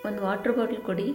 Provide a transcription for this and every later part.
ಒಂದು water bottle ಕೊಡಿ.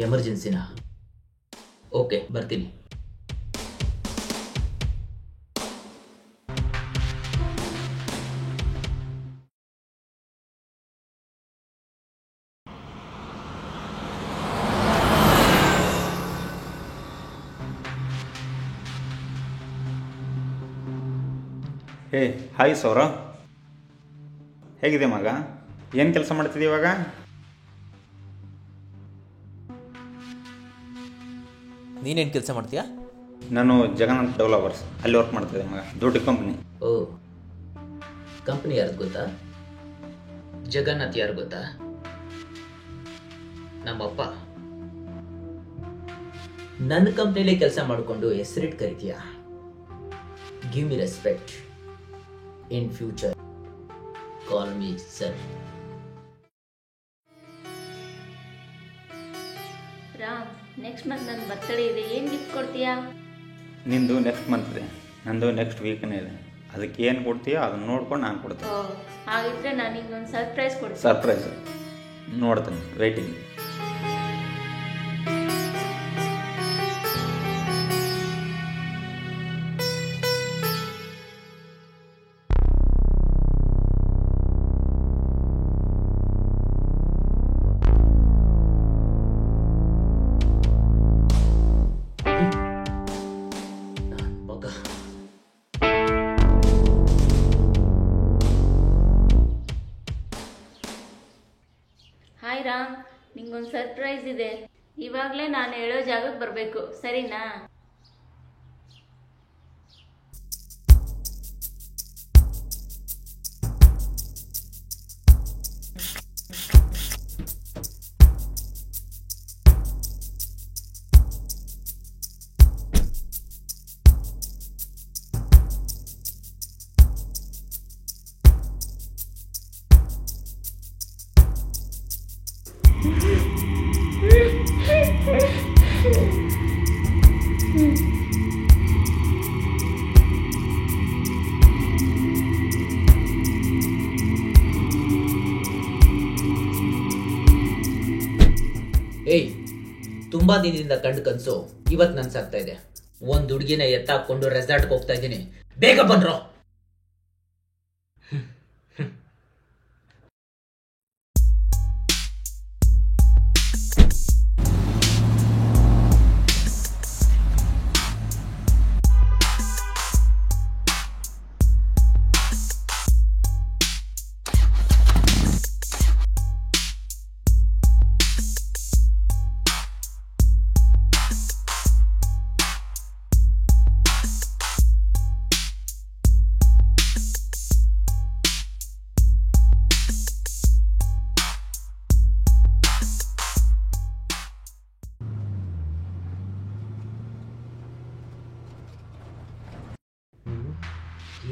ಎಮರ್ಜೆನ್ಸಿನಾ? Okay, ಬರ್ತೀನಿ. ಹೇ ಹಾಯ್ ಸೌರ, ಹೇಗಿದೆ ಮಗ? ಏನು ಕೆಲಸ ಮಾಡ್ತಿದ್ದೀವಿ ಇವಾಗ? ನೀನೇನು ಕೆಲಸ ಮಾಡ್ತೀಯಾ? ನಾನು ಜಗನ್ನಾಥ್ ಡೆವಲಪರ್ಸ್ ಅಲ್ಲಿ ವರ್ಕ್ ಮಾಡ್ತಿದ್ದೆ ಮಗ, ದೊಡ್ಡ ಕಂಪ್ನಿ. ಓ, ಕಂಪ್ನಿ ಯಾರ್ದು ಗೊತ್ತಾ? ಜಗನ್ನಾಥ್ ಯಾರು ಗೊತ್ತಾ? ನಮ್ಮಪ್ಪ. ನನ್ನ ಕಂಪ್ನಿಲೇ ಕೆಲಸ ಮಾಡಿಕೊಂಡು ಹೆಸರಿಟ್ಟು ಕರಿತೀಯಾ? Give me respect. In future call me sir. Ram, next month ನನ್ನ ಬರ್ತಡೇ ಇದೆ, ಏನು ಗಿಫ್ಟ್ ಕೊಡ್ತೀಯಾ? ನಿಂದು ನೆಕ್ಸ್ಟ್ ಮಂತ್ ಇದೆ, ನಂದು ನೆಕ್ಸ್ಟ್ ವೀಕ್ನೇ ಇದೆ. ಅದಕ್ಕೆ ಏನು ಕೊಡ್ತೀಯೋ ಅದನ್ನು ನೋಡ್ಕೊಂಡು ನಾನು ಕೊಡ್ತೀನಿ. ಹಾಗಿದ್ರೆ ನಾನು ಈಗ ಒಂದು ಸರ್ಪ್ರೈಸ್ ಕೊಡ್ತೀನಿ. ಸರ್ಪ್ರೈಸ್ ನೋಡ್ತೀನಿ, ವೆಯ್ಟಿಂಗ್. ಹಾಯ್ ರಾಮ್, ನಿಂಗೊಂದು ಸರ್ಪ್ರೈಸ್ ಇದೆ. ಇವಾಗಲೇ ನಾನು ಹೇಳೋ ಜಾಗಕ್ಕೆ ಬರಬೇಕು, ಸರಿನಾ? ಏಯ್, ತುಂಬಾ ದಿನದಿಂದ ಕಂಡು ಕನ್ಸು ಇವತ್ತು ನನ್ಸಾಗ್ತಾ ಇದೆ. ಒಂದ್ ಹುಡುಗಿನ ಎತ್ತಾಕೊಂಡು ರೆಸಾರ್ಟ್ಗೆ ಹೋಗ್ತಾ ಇದ್ದೀನಿ, ಬೇಗ ಬನ್ರೋ.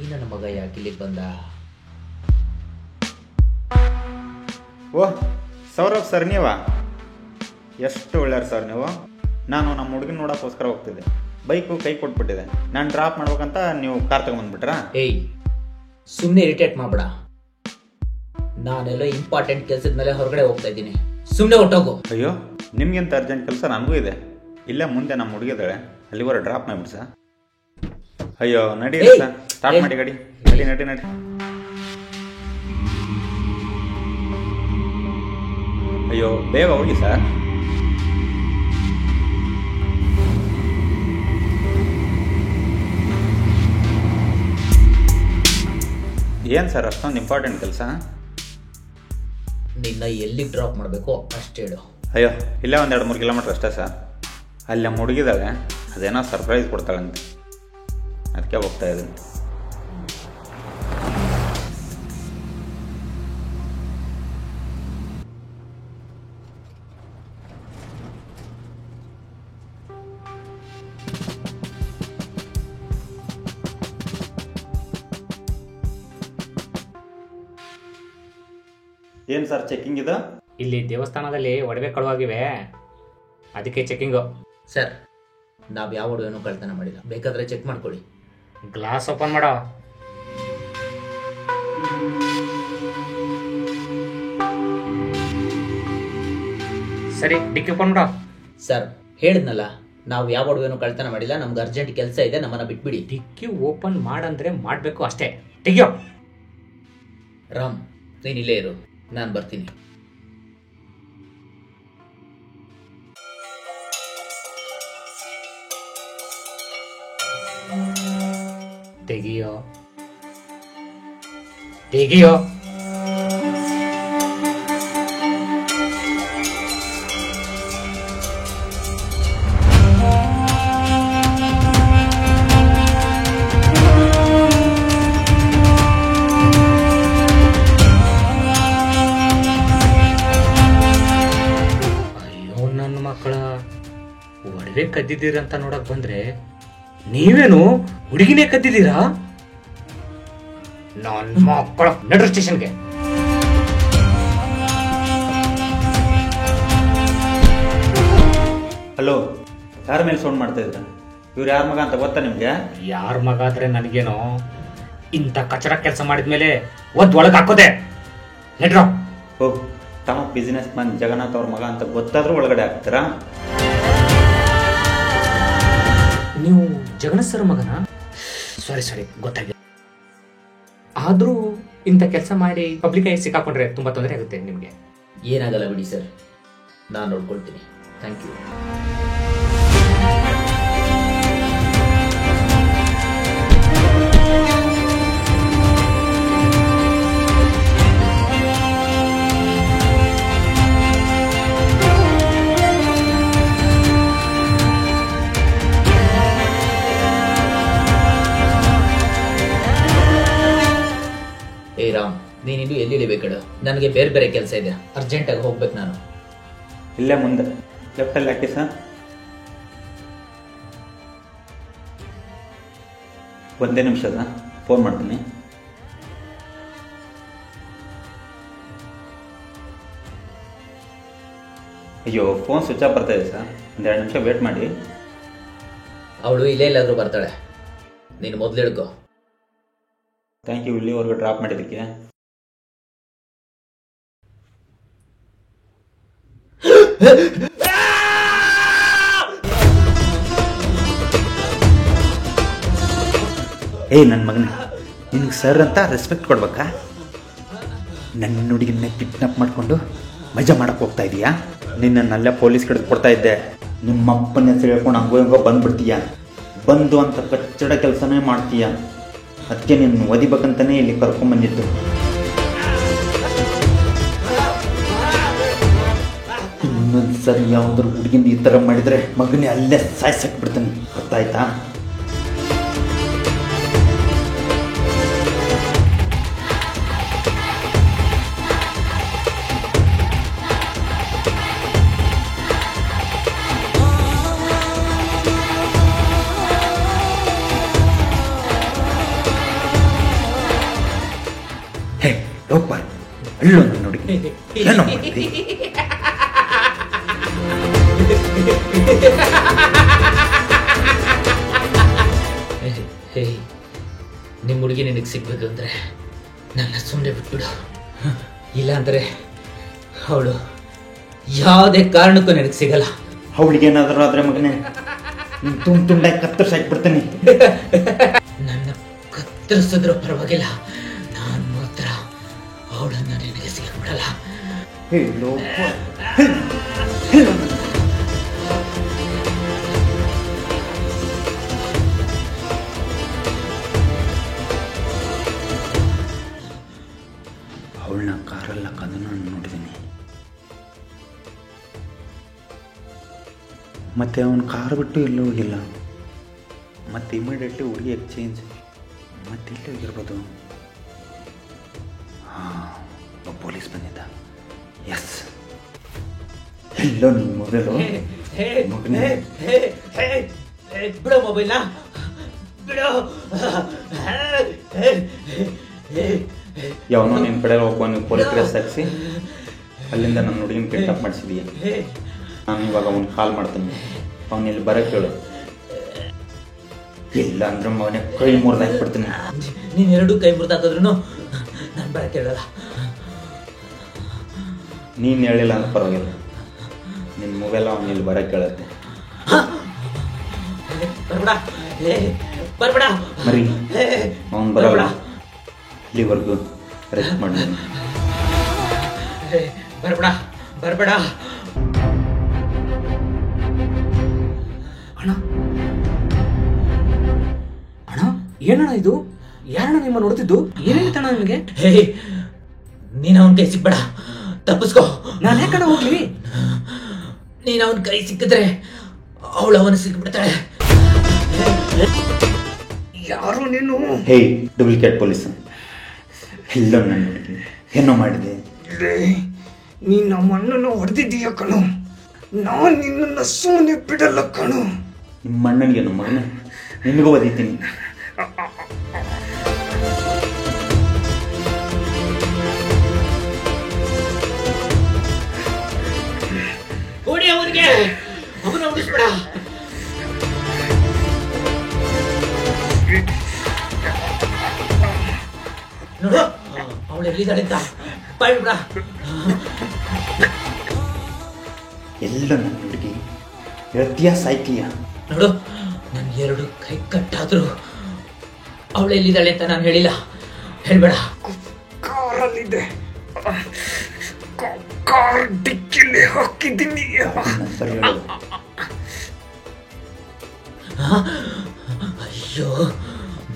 ಈ ನನ್ನ ಮಗ ಯಾಕೆ ಇಲ್ಲಿಗೆ ಬಂದ? ಓಹ್ ಸೌರಭ್ ಸರ್ ನೀವಾ? ಎಷ್ಟು ಒಳ್ಳೆಯರು ಸರ್ ನೀವು. ನಾನು ನಮ್ಮ ಹುಡುಗಿನ ನೋಡೋಕ್ಕೋಸ್ಕರ ಹೋಗ್ತಿದ್ದೆ, ಬೈಕು ಕೈ ಕೊಟ್ಬಿಟ್ಟಿದೆ. ನಾನು ಡ್ರಾಪ್ ಮಾಡ್ಬೇಕಂತ ನೀವು ಕಾರ್ ತಗೊಂಡ್ಬಂದ್ಬಿಟ್ರಾ? ಏಯ್, ಸುಮ್ಮನೆ ಇರಿಟೇಟ್ ಮಾಡ್ಬೇಡ. ನಾನೆಲ್ಲ ಇಂಪಾರ್ಟೆಂಟ್ ಕೆಲಸದ ಮೇಲೆ ಹೊರಗಡೆ ಹೋಗ್ತಾ ಇದ್ದೀನಿ, ಸುಮ್ಮನೆ ಹೊಟ್ಟೋಗು. ಅಯ್ಯೋ, ನಿಮ್ಗಿಂತ ಅರ್ಜೆಂಟ್ ಕೆಲಸ ನನಗೂ ಇದೆ. ಇಲ್ಲೇ ಮುಂದೆ ನಮ್ಮ ಹುಡುಗಿದ್ದಾಳೆ, ಅಲ್ಲಿವರೆಗೆ ಡ್ರಾಪ್ ಮಾಡಿಬಿಡಿ ಸರ್. ಅಯ್ಯೋ ನಡಿ ಸರ್, ಸ್ಟಾರ್ಟ್ ಮಾಡಿ ಗಾಡಿ. ನಡಿ ನಡಿ ನಡಿ. ಅಯ್ಯೋ ಬೇಗ ಹೋಗಿ ಸರ್. ಏನು ಸರ್ ಅಷ್ಟೊಂದು ಇಂಪಾರ್ಟೆಂಟ್ ಕೆಲಸ? ನಿನ್ನ ಎಲ್ಲಿಗೆ ಡ್ರಾಪ್ ಮಾಡಬೇಕು ಅಷ್ಟು ಹೇಳು. ಅಯ್ಯೋ ಇಲ್ಲೇ 1-2-3 ಕಿಲೋಮೀಟ್ರ್ ಅಷ್ಟೇ ಸರ್. ಅಲ್ಲಿ ನಮ್ಮ ಹುಡುಗಿದಾಳೆ, ಅದೇನೋ ಸರ್ಪ್ರೈಸ್ ಕೊಡ್ತಾಳಂತೆ, ಅದಕ್ಕೆ ಹೋಗ್ತಾ ಇದ್ದೀನಿ. ಏನು ಸರ್ ಚೆಕ್ಕಿಂಗ್ ಇದು? ಇಲ್ಲಿ ದೇವಸ್ಥಾನದಲ್ಲಿ ಒಡವೆ ಕಳುವಾಗಿವೆ, ಅದಕ್ಕೆ ಚೆಕ್ಕಿಂಗು. ಸರ್, ನಾವು ಯಾವ ಒಡವೆನೂ ಕಳ್ತನ ಮಾಡಿಲ್ಲ, ಬೇಕಾದರೆ ಚೆಕ್ ಮಾಡ್ಕೊಳ್ಳಿ. ಗ್ಲಾಸ್ ಓಪನ್ ಮಾಡೋ. ಸರಿ, ಡಿಕ್ಕಿ ಓಪನ್ ಮಾಡೋ. ಸರ್, ಹೇಳಿದ್ನಲ್ಲ, ನಾವು ಯಾವ ಒಡವೆನೂ ಕಳ್ತನ ಮಾಡಿಲ್ಲ, ನಮ್ಗೆ ಅರ್ಜೆಂಟ್ ಕೆಲಸ ಇದೆ, ನಮ್ಮನ್ನು ಬಿಟ್ಬಿಡಿ. ಡಿಕ್ಕಿ ಓಪನ್ ಮಾಡಂದ್ರೆ ಮಾಡಬೇಕು ಅಷ್ಟೇ. ತೆಗಿಯೋ. ರಾಮ್, ನೀನು ಇಲ್ಲೇ ಇರು, ನಾನು ಬರ್ತೀನಿ. ತೆಗಿಯೋ ತೆಗಿಯೋ. ಅಯ್ಯೋ ನನ್ನ ಮಕ್ಕಳ, ಒಡವೆ ಕದ್ದಿದ್ದೀರಂತ ನೋಡಕ್ ಬಂದ್ರೆ ನೀವೇನು ಹುಡುಗಿನೇ ಕದ್ದಿದ್ದೀರಾ? ನನ್ನ ಮಕ್ಕಳ, ನಡ್ರಿ ಸ್ಟೇಷನ್ಗೆ. ಹಲೋ, ಯಾರ ಮೇಲೆ ಸೌಂಡ್ ಮಾಡ್ತಾ ಇದ್ರ? ಇವ್ರು ಯಾರ ಮಗ ಅಂತ ಗೊತ್ತಾ ನಿಮ್ಗೆ? ಯಾರ ಮಗ ಆದ್ರೆ ನನಗೇನೋ, ಇಂಥ ಕಚರ ಕೆಲಸ ಮಾಡಿದ್ಮೇಲೆ ಒಳಗೆ ಹಾಕೋದೆ. ನಡ್ರ. ಓಹ್, ತಮ್ಮ ಬಿಸಿನೆಸ್ ಮ್ಯಾನ್ ಜಗನ್ನಾಥ್ ಅವ್ರ ಮಗ ಅಂತ ಗೊತ್ತಾದ್ರೂ ಒಳಗಡೆ ಹಾಕ್ತೀರಾ? ನೀವು ಜಗನ್ನಾಥ್ ಸರ್ ಮಗನ? ಸಾರಿ, ಗೊತ್ತಾಗಿದೆ. ಆದ್ರೂ ಇಂಥ ಕೆಲಸ ಮಾಡಿ ಪಬ್ಲಿಕ್ ಆಗಿ ಸಿಕ್ಕಾಕೊಂಡ್ರೆ ತುಂಬಾ ತೊಂದರೆ ಆಗುತ್ತೆ ನಿಮ್ಗೆ. ಏನಾಗಲ್ಲ ಬಿಡಿ ಸರ್, ನಾನು ನೋಡ್ಕೊಳ್ತೀನಿ. Thank you. ಏ ರಾಮ್, ನೀನಿನ್ನು ಎಲ್ಲಿ ಇಳಿಬೇಕಡ? ನನಗೆ ಬೇರೆ ಬೇರೆ ಕೆಲಸ ಇದೆ, ಅರ್ಜೆಂಟಾಗಿ ಹೋಗ್ಬೇಕು ನಾನು. ಇಲ್ಲೇ ಮುಂದೆ ಲೆಫ್ಟಲ್ಲಿ ಹಾಕಿ ಸರ್. ಒಂದೇ ನಿಮಿಷದ ಫೋನ್ ಮಾಡ್ತೀನಿ. ಅಯ್ಯೋ, ಫೋನ್ ಸ್ವಿಚ್ ಆಫ್ ಬರ್ತಾ ಇದೆ ಸರ್, 1-2 ನಿಮಿಷ ವೇಟ್ ಮಾಡಿ. ಅವಳು ಇಲ್ಲೇ ಎಲ್ಲಾದರೂ ಬರ್ತಾಳೆ, ನೀನು ಮೊದಲು ಹಿಡ್ಕೋ. ಥ್ಯಾಂಕ್ ಯು ಇಲ್ಲಿವರೆಗೂ ಡ್ರಾಪ್ ಮಾಡಿದ್ದಕ್ಕೆ. ಏಯ್ ನನ್ನ ಮಗನ, ನಿನಗೆ ಸರ್ ಅಂತ ರೆಸ್ಪೆಕ್ಟ್ ಕೊಡ್ಬೇಕಾ? ನನ್ನ ಹುಡುಗಿನ ಕಿಡ್ನಾಪ್ ಮಾಡಿಕೊಂಡು ಮಜಾ ಮಾಡಕ್ಕೆ ಹೋಗ್ತಾ ಇದೀಯಾ? ನಿನ್ನನ್ನೆಲ್ಲ ಪೊಲೀಸ್ ಕಡೆದು ಕೊಡ್ತಾ ಇದ್ದೆ, ನಿಮ್ಮ ಅಪ್ಪನ ಹೆಸರು ಹೇಳ್ಕೊಂಡು ಹಂಗೋ ಹಿಂಗೋ ಬಂದ್ಬಿಡ್ತೀಯ. ಬಂದು ಅಂತ ಕಚ್ಚಡ ಕೆಲಸನೇ ಮಾಡ್ತೀಯ, ಅದಕ್ಕೆ ನಿನ್ನ ಒದಿಬೇಕಂತಲೇ ಇಲ್ಲಿ ಕರ್ಕೊಂಡ್ಬಂದಿದ್ದು. ಇನ್ನೊಂದು ಸರಿ ಯಾವುದಾದ್ರು ಹುಡುಗಿಂದ ಈ ಥರ ಮಾಡಿದರೆ ಮಗನೇ ಅಲ್ಲೇ ಸಾಯಿಸಾಕ್ಬಿಡ್ತಾನೆ, ಗೊತ್ತಾಯ್ತಾ? ಹೇ ಹೋಗ್ಬಾ, ಅಲ್ಲೋ ನನ್ನ ಹುಡುಗಿ ಏನೋ ಮಾಡ್ತಿ? ನಿಮ್ಮ ಹುಡುಗಿ ನಿನಗೆ ಸಿಗ್ಬೇಕು ಅಂದರೆ ನನ್ನ ಸುಮ್ಮನೆ ಬಿಟ್ಬಿಡು, ಇಲ್ಲಾಂದರೆ ಅವಳು ಯಾವುದೇ ಕಾರಣಕ್ಕೂ ನನಗೆ ಸಿಗಲ್ಲ. ಅವಳಿಗೆ ಏನಾದರೂ ಆದರೆ ಮಗನೇ ತುಂಡಾಗಿ ಕತ್ತರಿಸಾಕ್ಬಿಡ್ತೀನಿ. ನನ್ನ ಕತ್ತರಿಸಿದ್ರೂ ಪರವಾಗಿಲ್ಲ, ನಾನು ಮಾತ್ರ ಅವಳನ್ನು ನಿನಗೆ ಸಿಗಬಿಡಲ್ಲ. ಹೇಳೋ ಅವಳನ್ನ ಕಾರಲ್ಲ ಕದನ ನೋಡಿದ್ದೀನಿ. ಮತ್ತು ಅವನು ಕಾರ್ ಬಿಟ್ಟು ಎಲ್ಲೂ ಹೋಗಿಲ್ಲ. ಮತ್ತು ಇಮಿಡಿಯೇಟ್ಲಿ ಹುಡುಗಿ ಎಕ್ಸ್ಚೇಂಜ್ ಮತ್ತೆ ಇಲ್ಲಿ ಹೋಗಿರ್ಬೋದು. ಹಾಂ, ಪೊಲೀಸ್ ಬಂದಿದ್ದ. ಎಸ್, ಎಲ್ಲೋ ನಿಮ್ಮ ಮೊಬೈಲು ಬಿಡೋ ಮೊಬೈಲ್ನ ಬಿಡೋ. ಯಾವನೋ ನಿನ್ನ ಕಡೆ ಹೋಗ್ಕೊಂಡು ನೀವು ಪೊಲೀಸ್ ಡ್ರೆಸ್ ಹಾಕಿಸಿ ಅಲ್ಲಿಂದ ನನ್ನ ಹುಡುಗಿನ ಕಿಡ್ನಾಪ್ ಮಾಡಿಸಿದೀಯ. ನಾನು ಇವಾಗ ಅವ್ನು ಕಾಲ್ ಮಾಡ್ತೀನಿ, ಅವನು ಇಲ್ಲಿ ಬರೋಕ್ಕೆ ಹೇಳು. ಇಲ್ಲ ಅಂದ್ರೆ ಅವನೇ ಕೈ ಮುರಿದು ಹಾಕ್ಬಿಡ್ತೀನಿ. ನೀನು ಎರಡು ಕೈ ಮುರಿದು ಹಾಕಿದ್ರು ನಾನು ಬರಕ್ಕೆ ಹೇಳಲ್ಲ. ನೀನು ಹೇಳಿಲ್ಲ ಅಂದ್ರೆ ಪರವಾಗಿಲ್ಲ, ನಿನ್ನ ಮೊಬೈಲ್ ಅವನು ಇಲ್ಲಿ ಬರೋಕ್ಕೆ ಹೇಳುತ್ತೆ. ಬರ್ಬೇಡ ಬರ್ಬೇಡ ಮರಿ, ಅವನು ಬರೋಲ್ಲ. ಇಲ್ಲಿವರೆಗೂ ರೆಸ್ಟ್ ಮಾಡಿ. ಬರ್ಬೇಡ ಬರ್ಬೇಡ. ಅಣ್ಣ ಅಣ್ಣ, ಏನಣ್ಣ ಇದು? ಯಾರಣ್ಣ ನಿಮ್ಮ ನೋಡ್ತಿದ್ದು? ಏನಾಯ್ತಣ್ಣ ನಿಮಗೆ? ಹೇ, ನೀನು ಅವನ ಕೈ ಸಿಕ್ಬೇಡ, ತಪ್ಪಿಸ್ಕೋ. ನಾನು ಯಾಕಣ್ಣ ಹೋಗ್ಲಿ? ನೀನು ಅವನ ಕೈ ಸಿಕ್ಕಿದ್ರೆ ಅವಳು ಅವನು ಸಿಕ್ಬಿಡ್ತಾಳೆ. ಯಾರು ನೀನು? ಹೇ, ಡೂಪ್ಲಿಕೇಟ್ ಪೊಲೀಸ್, ಎಲ್ಲ ನನ್ನ ಹುಡುಗಿ ಏನೋ ಮಾಡಿದೆ. ನೀನು ನಮ್ಮ ಅಣ್ಣನ ಹೊಡೆದಿದ್ದೀಯ ಕಣು. ನಾನು ನಿನ್ನನ್ನು ಸುಮ್ಮನೆ ಬಿಡಲ್ಲ ಕಣು. ನಿಮ್ಮ ಅಣ್ಣನಿಗೆ ನಮ್ಮ ಮಗನ ನಿನಗೂ ಒದೀತೀನಿ. ಓಡಿ ಅವನಿಗೆ, ಅವನ ಉಳಿಸ್ಬೇಡ. ನೋಡು ಅವಳು ಎಲ್ಲಿದ್ದಾಳೆ ಅಂತ ಬಾಯ್ಬಿಡ. ಎಲ್ಲ ನನ್ನ ಹುಡುಗಿ ಹೇಳ್ತೀಯ ಸಾಯ್ತೀಯ? ನೋಡು, ನನ್ನ ಎರಡು ಕೈ ಕಟ್ಟಾದ್ರು ಅವಳು ಎಲ್ಲಿದ್ದಾಳೆ ಅಂತ ನಾನು ಹೇಳಿಲ್ಲ. ಹೇಳ್ಬೇಡ. ಕಾರಲ್ಲಿದೆ, ಕಾರ್ ಡಿಕ್ಕಿಲಿ ಹಾಕಿದ್ದೀನಿ. ನಂಬರ್ ಹೇಳು. ಅಯ್ಯೋ,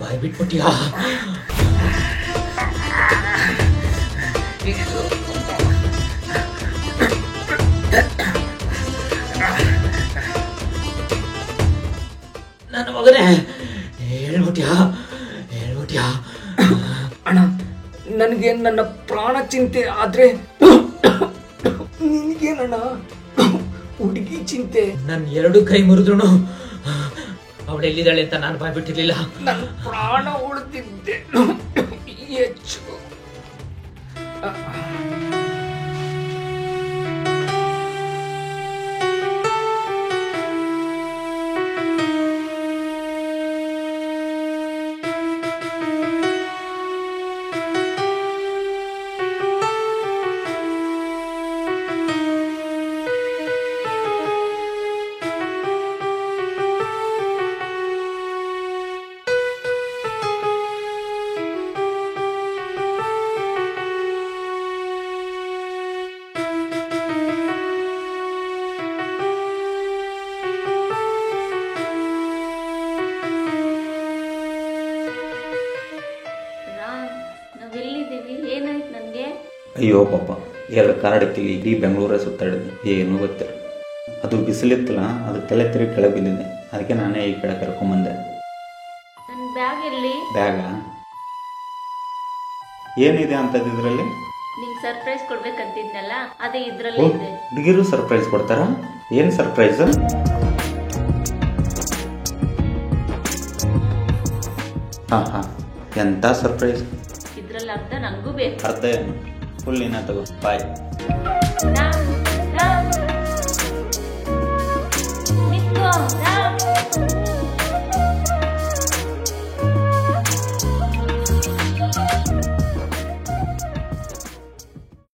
ಬಾಯ್ ಬಿಟ್ಬಿಟ್ಟಿಯಾ? ನನ್ನ ಮಗನೇ, ಹೇಳ್ಬಿಟ್ಯಾ ಹೇಳ್ಬಿಟ್ಯಾ? ಅಣ್ಣ, ನನಗೆ ನನ್ನ ಪ್ರಾಣ ಚಿಂತೆ ಆದ್ರೆ ನಿನಗೇನಣ್ಣ ಹುಡುಗಿ ಚಿಂತೆ? ನನ್ನ ಎರಡು ಕೈ ಮುರಿದ್ರು ಅವಳು ಎಲ್ಲಿದ್ದಾಳೆ ಅಂತ ನಾನು ಬಾಯ್ ಬಿಟ್ಟಿರ್ಲಿಲ್ಲ. ನನ್ನ ಪ್ರಾಣ ಉಳಿದಿದ್ದೆ ಹೆಚ್ಚು. ಅಯ್ಯೋ ಪಾಪ, ಎರಡು ಕಾರಡಕ್ಕಿಲಿ ಇಡೀ ಬೆಂಗಳೂರೇ ಸುತ್ತಾಡಿದೆ, ಏನೂ ಗೊತ್ತಿಲ್ಲ. ಅದು ಬಿಸಿಲಿತ್ತಲ್ಲ, ಅದು ತಲೆ ತಿರುಗಿ ಕೆಳಗೆ ಬಿದ್ದಿದೆ. ಅದಕ್ಕೆ ನಾನೇ ಈ ಕಡೆ ಕರ್ಕೊಂಬಂದೆ. ನನ್ನ ಬ್ಯಾಗ್ ಎಲ್ಲಿ? ಬ್ಯಾಗ ಏನಿದೆ ಅಂತದ್ದು ಇದರಲ್ಲಿ? ನಿಂಗೆ ಸರ್ಪ್ರೈಸ್ ಕೊಡ್ಬೇಕಂತಿದ್ನಲ್ಲ, ಅದೇ ಇದ್ರಲ್ಲೇ ಇದೆ. ಹುಡುಗಿರು ಸರ್ಪ್ರೈಸ್ ಕೊಡ್ತಾರಾ? ಏನು ಸರ್ಪ್ರೈಸ್? ಹಾಂ, ಎಂಥ ಸರ್ಪ್ರೈಸ್? ಇದ್ರಲ್ಲಿ ಅರ್ಧ ನನಗೂ ಬೇಕು. ಅರ್ಧ ಏನು? ಫುಲ್ ಏನ ತಗೋ, ಬಾಯ್.